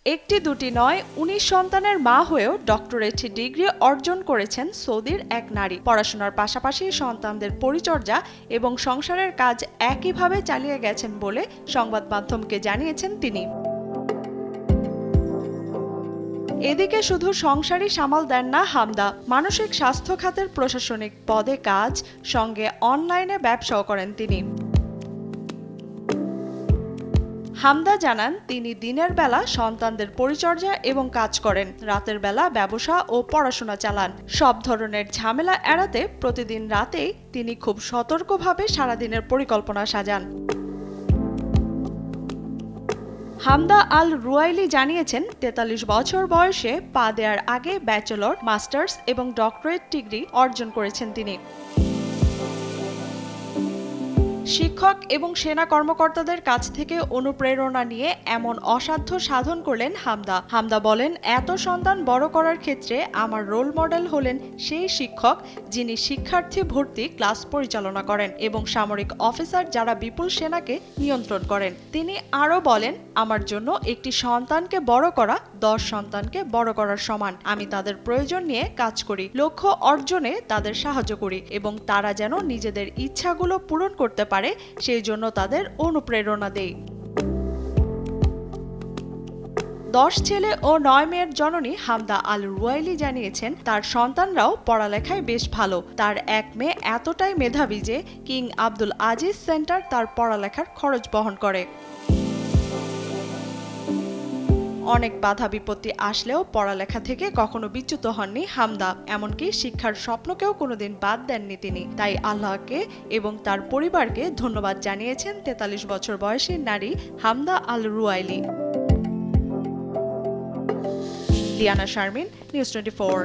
একটি দুটি নয় ১৯ সন্তানের মা হয়েও ডক্টরেট ডিগ্রি অর্জন করেছেন সৌদির এক নারী। পড়াশোনার পাশাপাশি সন্তানদের পরিচর্যা এবং সংসারের কাজ একইভাবে চালিয়ে গেছেন বলে সংবাদ মাধ্যমকে জানিয়েছেন তিনি। এদিকে শুধু সংসারই সামাল দেন না হামদা, মানসিক স্বাস্থ্য খাতের প্রশাসনিক পদে কাজ, সঙ্গে অনলাইনে ব্যবসাও করেন তিনি। হামদা জানান, তিনি দিনের বেলা সন্তানদের পরিচর্যা এবং কাজ করেন, রাতের বেলা ব্যবসা ও পড়াশোনা চালান। সব ধরনের ঝামেলা এড়াতে প্রতিদিন রাতেই তিনি খুব সতর্কভাবে সারাদিনের পরিকল্পনা সাজান। হামদা আল রুয়াইলি জানিয়েছেন, ৪৩ বছর বয়সে পা দেওয়ার আগে ব্যাচেলর, মাস্টার্স এবং ডক্টরেট ডিগ্রি অর্জন করেছেন তিনি। শিক্ষক এবং সেনা কর্মকর্তাদের কাছ থেকে অনুপ্রেরণা নিয়ে এমন অসাধ্য সাধন করলেন হামদা। হামদা বলেন, এত সন্তান বড় করার ক্ষেত্রে আমার রোল মডেল হলেন সেই শিক্ষক যিনি শিক্ষার্থী ভর্তি ক্লাস পরিচালনা করেন এবং সামরিক অফিসার যারা বিপুল সেনাকে নিয়ন্ত্রণ করেন। তিনি আরও বলেন, আমার জন্য একটি সন্তানকে বড় করা 10 সন্তানকে বড় করার সমান। আমি তাদের প্রয়োজন নিয়ে কাজ করি, লক্ষ্য অর্জনে তাদের সাহায্য করি এবং তারা যেন নিজেদের ইচ্ছাগুলো পূরণ করতে পারে সেই জন্য তাদের অনুপ্রেরণা দেই। 10 ছেলে ও 9 মেয়ের জননী হামদা আল রুয়াইলি জানিয়েছেন, তার সন্তানরাও পড়ালেখায় বেশ ভালো। তার এক মেয়ে এতটাই মেধাবী যে কিং আব্দুল আজিজ সেন্টার তার পড়ালেখার খরচ বহন করে। অনেক বাধা বিপত্তি আসলেও পড়ালেখা থেকে কখনো বিচ্যুত হননি হামদা, এমনকি শিক্ষার স্বপ্নকেও কোনোদিন বাদ দেননি তিনি। তাই আল্লাহকে এবং তার পরিবারকে ধন্যবাদ জানিয়েছেন ৪৩ বছর বয়সী নারী Hamda Al Ruwaili. Liana Sharmin, news 24।